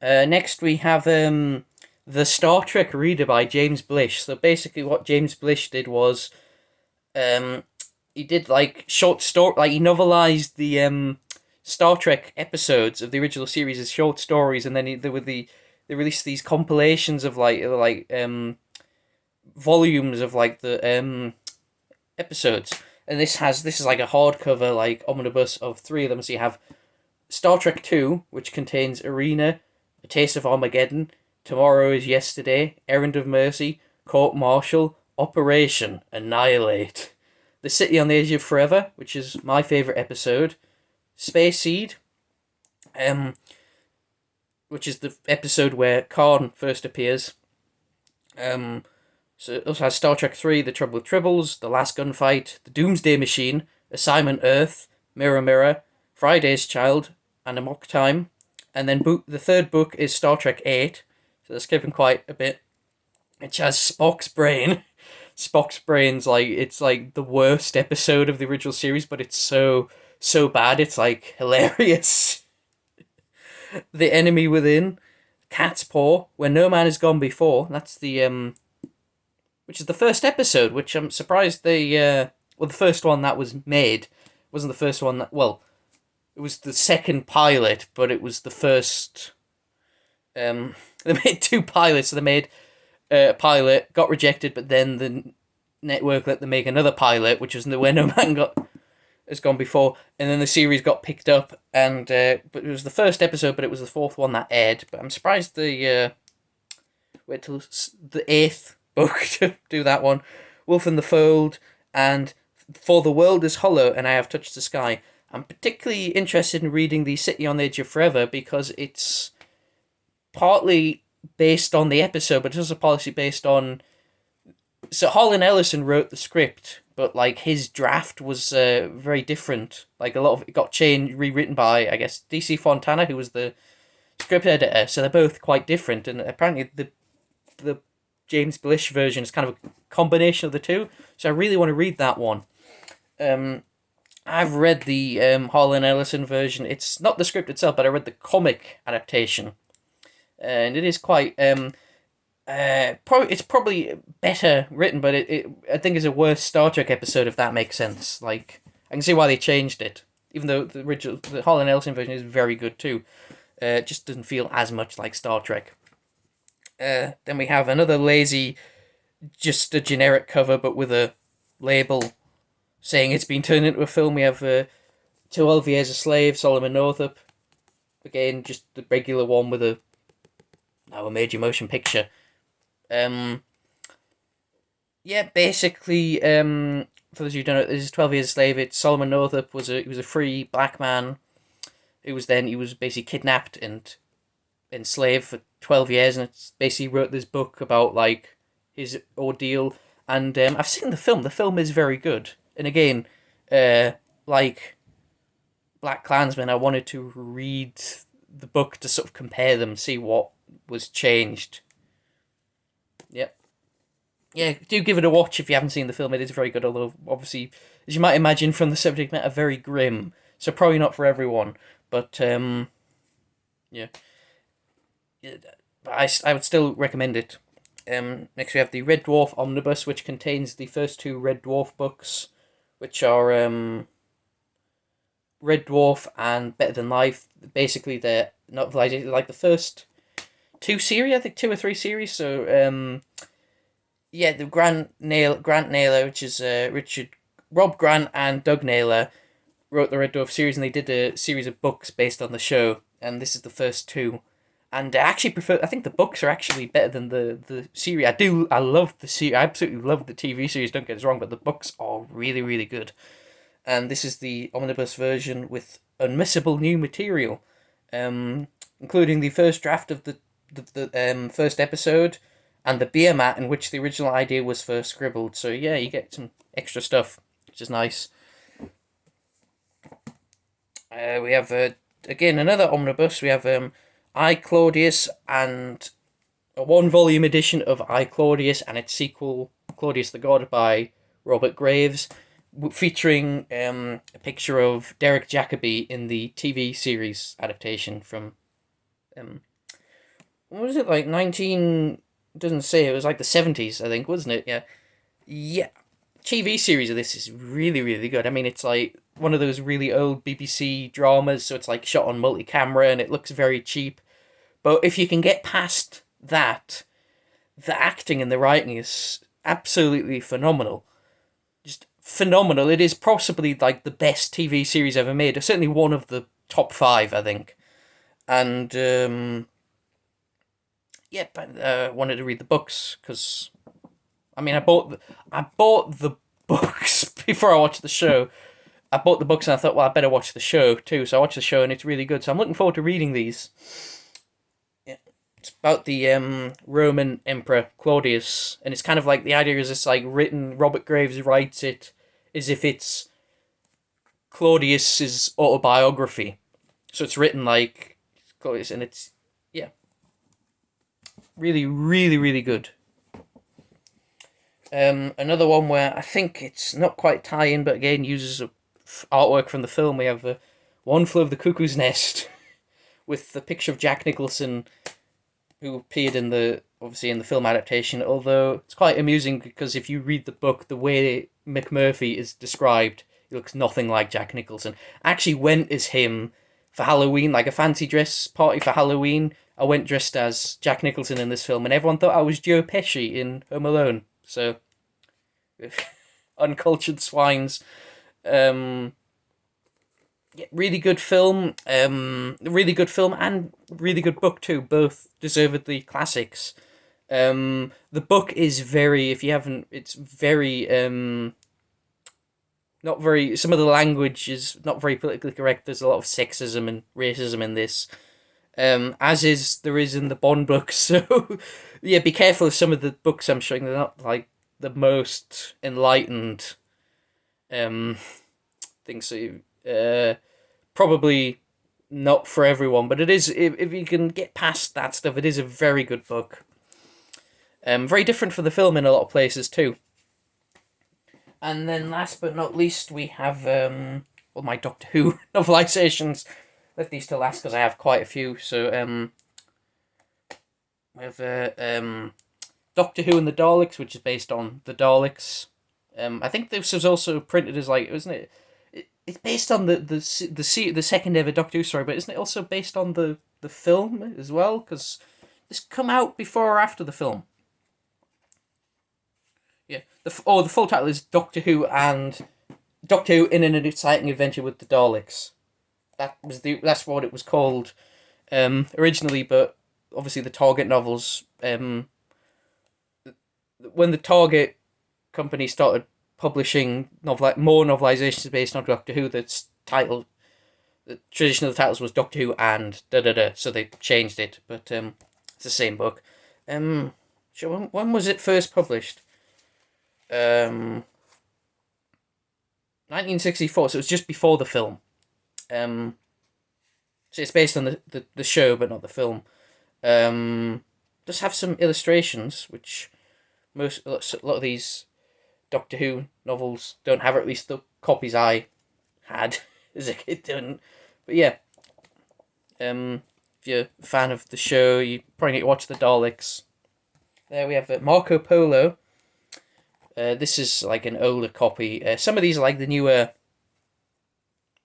Next we have the Star Trek Reader by James Blish. So basically, what James Blish did was um, he did like short story, like he novelized the Star Trek episodes of the original series as short stories, and then they released these compilations of volumes of like the episodes. And this is like a hardcover like omnibus of three of them. So you have Star Trek Two, which contains Arena, A Taste of Armageddon, Tomorrow is Yesterday, Errand of Mercy, Court Martial, Operation Annihilate, The City on the Edge of Forever, which is my favourite episode, Space Seed, um, which is the episode where Khan first appears. So it also has Star Trek 3, The Trouble with Tribbles, The Last Gunfight, The Doomsday Machine, Assignment Earth, Mirror Mirror, Friday's Child, and Amok Time. And then the third book is Star Trek 8, so they're skipping quite a bit, which has Spock's Brain. Spock's Brain's like, it's like the worst episode of the original series, but it's so bad, it's like hilarious. The Enemy Within, Cat's Paw, Where No Man Has Gone Before, that's the which is the first episode, which I'm surprised the first one that was made wasn't the first one that, well, it was the second pilot, but it was the first. They made two pilots. So they made a pilot, got rejected, but then the network let them make another pilot, which was the Where No Man has Gone Before, and then the series got picked up, and but it was the first episode, but it was the fourth one that aired. But I'm surprised the wait till the eighth book to do that one. Wolf in the Fold, and For the World is Hollow, and I Have Touched the Sky. I'm particularly interested in reading The City on the Edge of Forever because it's partly based on the episode, but it's also partly based on. So Harlan Ellison wrote the script, but like his draft was very different. Like a lot of it got changed, rewritten by I guess DC Fontana, who was the script editor. So they're both quite different, and apparently the James Blish version is kind of a combination of the two. So I really want to read that one. I've read the Harlan Ellison version. It's not the script itself, but I read the comic adaptation, and it is quite. It's probably better written, but I think it's a worse Star Trek episode if that makes sense. Like I can see why they changed it, even though the Harlan Ellison version is very good too. It just doesn't feel as much like Star Trek. Then we have another lazy, just a generic cover, but with a label saying it's been turned into a film. We have 12 Years a Slave, Solomon Northup. Again, just the regular one with a major motion picture. Yeah, basically, for those who don't know, this is 12 Years a Slave. It's Solomon Northup he was a free black man who was basically kidnapped and enslaved for 12 years, and it's basically wrote this book about like his ordeal. And I've seen the film. The film is very good. And again, like Black Klansman, I wanted to read the book to sort of compare them, see what was changed. Yep. Yeah, do give it a watch if you haven't seen the film. It is very good, although obviously, as you might imagine from the subject matter, very grim. So probably not for everyone. But yeah. But I would still recommend it. Next we have the Red Dwarf Omnibus, which contains the first two Red Dwarf books, which are Red Dwarf and Better Than Life. Basically, they're not like the first two series, I think 2 or 3 series. So yeah, the Grant Naylor, which is Rob Grant and Doug Naylor, wrote the Red Dwarf series, and they did a series of books based on the show, and this is the first two. And I actually prefer. I think the books are actually better than the series. I love the series. I absolutely love the TV series. Don't get us wrong, but the books are really really good. And this is the omnibus version with unmissable new material, including the first draft of the first episode, and the beer mat in which the original idea was first scribbled. So yeah, you get some extra stuff, which is nice. We have again another omnibus. We have I Claudius and a 1 volume edition of I Claudius and its sequel Claudius the God by Robert Graves, featuring a picture of Derek Jacobi in the TV series adaptation from what was it, like 19, doesn't say, it was like the 70s, I think, wasn't it? Yeah. Yeah. TV series of this is really, really good. I mean, it's like one of those really old BBC dramas, so it's like shot on multi camera and it looks very cheap. But if you can get past that, the acting and the writing is absolutely phenomenal. Just phenomenal. It is possibly like the best TV series ever made. Certainly one of the top five, I think. And yeah, but wanted to read the books because I mean, I bought the books before I watched the show. I bought the books and I thought, well, I better watch the show too. So I watched the show and it's really good. So I'm looking forward to reading these. Yeah. It's about the Roman Emperor Claudius, and it's kind of like the idea is it's like written. Robert Graves writes it as if it's Claudius's autobiography. So it's written like Claudius, and it's yeah, really, really, really good. Another one where I think it's not quite tie-in, but again uses artwork from the film. We have One Flew of the Cuckoo's Nest with the picture of Jack Nicholson, who appeared in the obviously in the film adaptation. Although it's quite amusing because if you read the book, the way McMurphy is described, he looks nothing like Jack Nicholson. I actually went as him for Halloween, like a fancy dress party for Halloween. I went dressed as Jack Nicholson in this film, and everyone thought I was Joe Pesci in Home Alone. So, uncultured swines. Um, yeah, really good film. Really good film and really good book too. Both deservedly classics. The book is very, if you haven't, it's very not very. Some of the language is not very politically correct. There's a lot of sexism and racism in this. As is there is in the Bond books. So, yeah, be careful of some of the books I'm showing. They're not like the most enlightened things. So, probably not for everyone, but it is if you can get past that stuff, it is a very good book. Very different from the film in a lot of places too. And then last but not least, we have well, my Doctor Who novelisations. Left these to last because I have quite a few. So we have Doctor Who and the Daleks, which is based on the Daleks. I think this was also printed as like, wasn't it? It's based on the second ever Doctor Who story, but isn't it also based on the film as well? Because this come out before or after the film. Yeah, the full title is Doctor Who and Doctor Who in an exciting adventure with the Daleks. That's what it was called originally, but obviously the Target novels. When the Target company started publishing more novelizations based on Doctor Who, the tradition of the titles was Doctor Who and da da da, so they changed it, but it's the same book. So when was it first published? 1964, so it was just before the film. So it's based on the show, but not the film. Does have some illustrations, which a lot of these Doctor Who novels don't have, or at least the copies I had as a kid didn't. But yeah, if you're a fan of the show, you probably need to watch the Daleks. There we have Marco Polo. This is like an older copy. Some of these are like the newer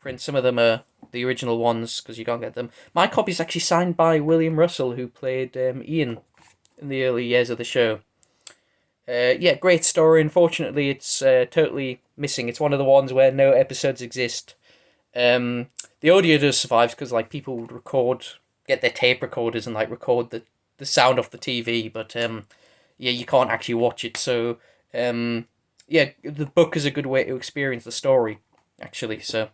prints. Some of them are the original ones because you can't get them. My copy is actually signed by William Russell, who played Ian in the early years of the show. Yeah, great story. Unfortunately, it's totally missing. It's one of the ones where no episodes exist. The audio does survive because like people would get their tape recorders and like record the sound off the TV, but yeah, you can't actually watch it. So yeah, the book is a good way to experience the story, actually. So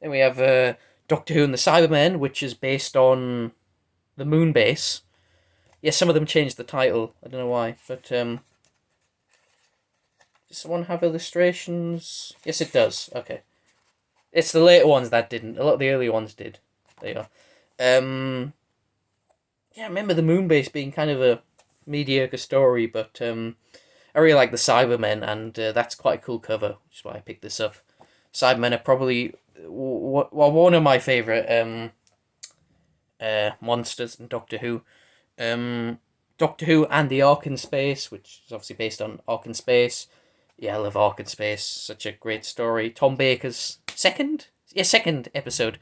then we have Doctor Who and the Cybermen, which is based on the Moon Base. Yeah, some of them changed the title. I don't know why, but does one have illustrations? Yes, it does. Okay, it's the later ones that didn't. A lot of the early ones did. There you are. Yeah, I remember the Moon Base being kind of a mediocre story, but I really like the Cybermen, and that's quite a cool cover, which is why I picked this up. Cybermen are probably one of my favourite monsters in Doctor Who. Doctor Who and the Ark in Space, which is obviously based on Ark in Space. Yeah, I love Ark in Space. Such a great story. Tom Baker's second episode.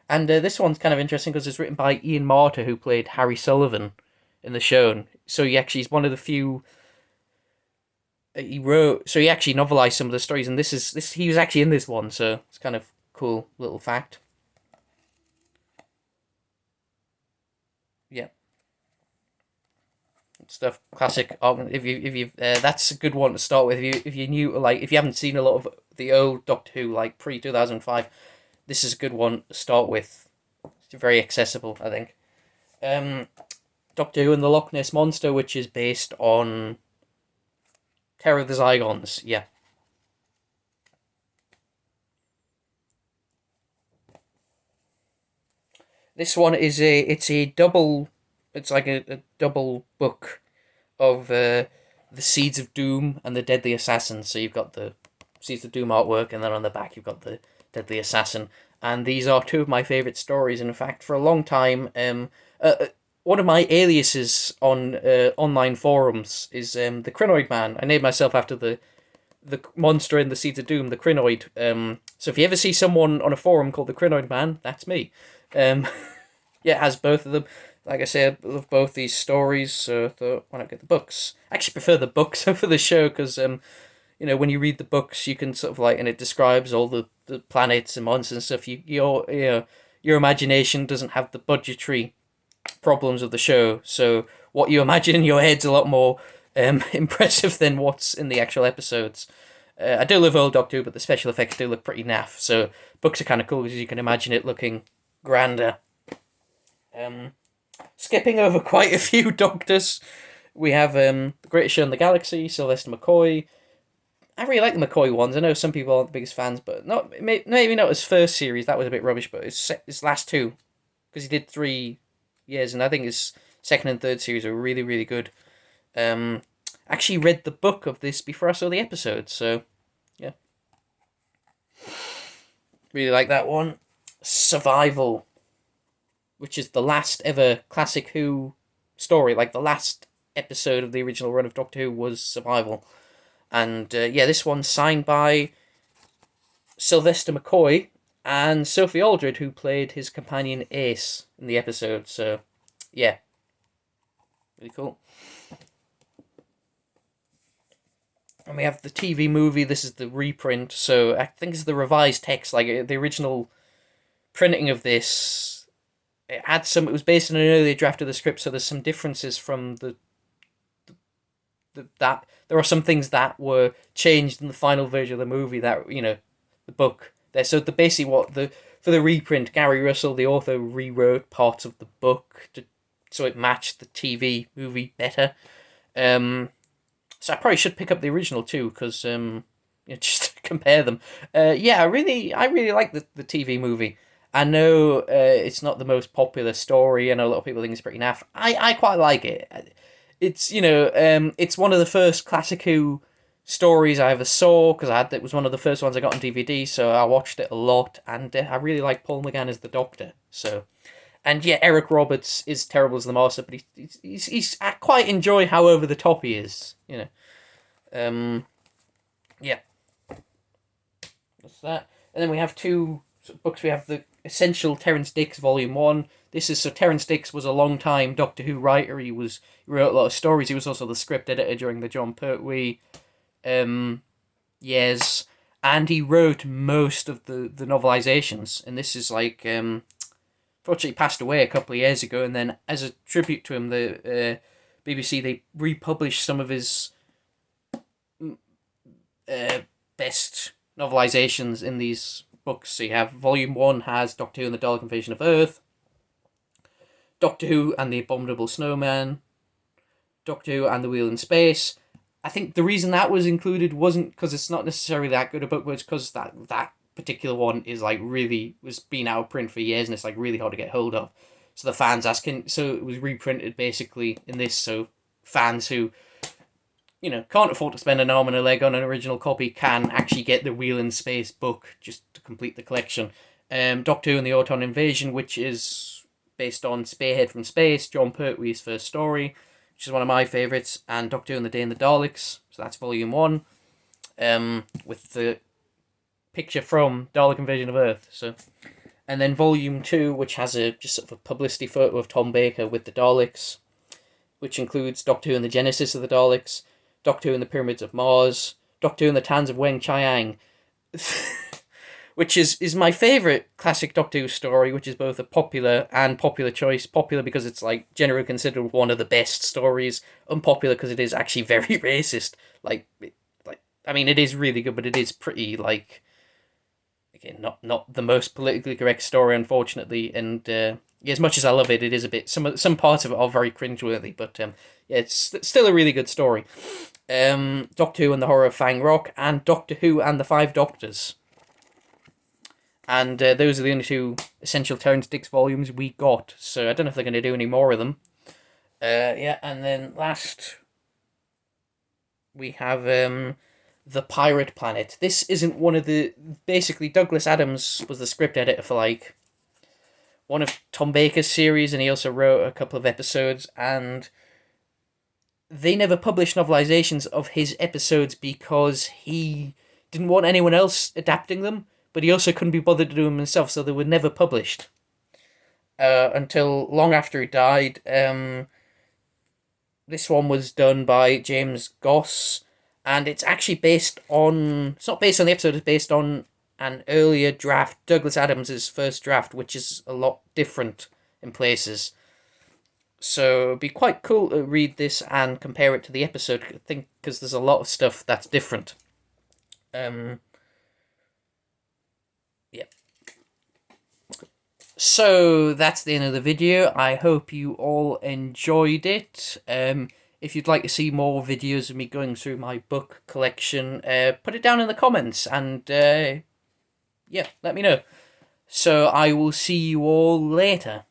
And this one's kind of interesting because it's written by Ian Marter, who played Harry Sullivan in the show. So he's one of the few. He wrote, so he actually novelized some of the stories, and this he was actually in this one, so it's kind of cool little fact. Yeah, stuff classic. If you that's a good one to start with. If you knew, like, if you haven't seen a lot of the old Doctor Who, like pre 2005, this is a good one to start with. It's very accessible, I think. Um, Doctor Who and the Loch Ness Monster, which is based on Terror of the Zygons. Yeah. This one is a double. It's like a double book of the Seeds of Doom and the Deadly Assassin. So you've got the Seeds of Doom artwork, and then on the back you've got the Deadly Assassin. And these are two of my favorite stories. In fact, for a long time, one of my aliases on online forums is the Crinoid Man. I named myself after the monster in the Seeds of Doom, the Crinoid. So if you ever see someone on a forum called the Crinoid Man, that's me. Um, yeah, it has both of them. Like I said, I love both these stories, so I thought, why not get the books? I actually prefer the books over the show because, when you read the books, you can sort of like, and it describes all the planets and monsters and stuff. Your imagination doesn't have the budgetary problems of the show, so what you imagine in your head's a lot more impressive than what's in the actual episodes. I do love old Doctor Who, but the special effects do look pretty naff, so books are kind of cool because you can imagine it looking grander. Um, Skipping over quite a few Doctors, we have The Greatest Show in the Galaxy, Sylvester McCoy. I really like the McCoy ones. I know some people aren't the biggest fans, but maybe not his first series, that was a bit rubbish, but his last two, because he did 3 years, and I think his second and third series were really, really good. Actually read the book of this before I saw the episode, so yeah. Really like that one. Survival, which is the last ever Classic Who story. Like, the last episode of the original run of Doctor Who was Survival. And this one's signed by Sylvester McCoy and Sophie Aldred, who played his companion Ace in the episode. So, yeah. Really cool. And we have the TV movie. This is the reprint. So, I think it's the revised text. Like, the original printing of this, it was based on an earlier draft of the script, so there's some differences from that there are some things that were changed in the final version of the movie that the book there. So basically for the reprint, Gary Russell, the author, rewrote parts of the book so it matched the TV movie better. So I probably should pick up the original too, because just to compare them. I really like the TV movie. I know it's not the most popular story, and a lot of people think it's pretty naff. I quite like it. It's it's one of the first Classic Who stories I ever saw, because it was one of the first ones I got on DVD, so I watched it a lot, and I really like Paul McGann as the Doctor. So, and yeah, Eric Roberts is terrible as the Master, but he's I quite enjoy how over the top he is. Yeah, that's that. And then we have two books. We have the Essential Terrance Dicks Volume 1. Terrance Dicks was a long time Doctor Who writer. He wrote a lot of stories. He was also the script editor during the John Pertwee years, and he wrote most of the novelisations. And this is like, fortunately passed away a couple of years ago, and then as a tribute to him, the BBC, they republished some of his best novelisations in these books. So you have Volume 1 has Doctor Who and the Dalek Invasion of Earth, Doctor Who and the Abominable Snowman, Doctor Who and the Wheel in Space. I think the reason that was included wasn't because it's not necessarily that good a book, but it's because that particular one is like really was being out of print for years, and it's like really hard to get hold of. So the fans asking, so it was reprinted basically in this. So fans who can't afford to spend an arm and a leg on an original copy can actually get the Wheel in Space book just to complete the collection. Doctor Who and the Auton Invasion, which is based on Spearhead from Space, John Pertwee's first story, which is one of my favourites, and Doctor Who and the Day and the Daleks. So that's volume 1, with the picture from Dalek Invasion of Earth. So, and then volume 2, which has a just sort of a publicity photo of Tom Baker with the Daleks, which includes Doctor Who and the Genesis of the Daleks, Doctor Who and the Pyramids of Mars, Doctor Who and the Tans of Weng Chiang, which is my favourite classic Doctor Who story, which is both a popular and popular choice. Popular because it's like generally considered one of the best stories. Unpopular because it is actually very racist. I mean, it is really good, but it is pretty like, again, not the most politically correct story, unfortunately. And as much as I love it, it is a bit, some parts of it are very cringeworthy. But it's still a really good story. Doctor Who and the Horror of Fang Rock, and Doctor Who and the Five Doctors. And those are the only 2 Essential Terrance Dicks volumes we got. So I don't know if they're going to do any more of them. And then last we have The Pirate Planet. This isn't one of the... Basically, Douglas Adams was the script editor for, like, one of Tom Baker's series, and he also wrote a couple of episodes, and they never published novelizations of his episodes because he didn't want anyone else adapting them, but he also couldn't be bothered to do them himself, so they were never published. Until long after he died. This one was done by James Goss, and it's actually based on... It's not based on the episode, it's based on an earlier draft, Douglas Adams' first draft, which is a lot different in places. So it'd be quite cool to read this and compare it to the episode, I think, because there's a lot of stuff that's different. So that's the end of the video. I hope you all enjoyed it. If you'd like to see more videos of me going through my book collection, put it down in the comments, and let me know. So I will see you all later.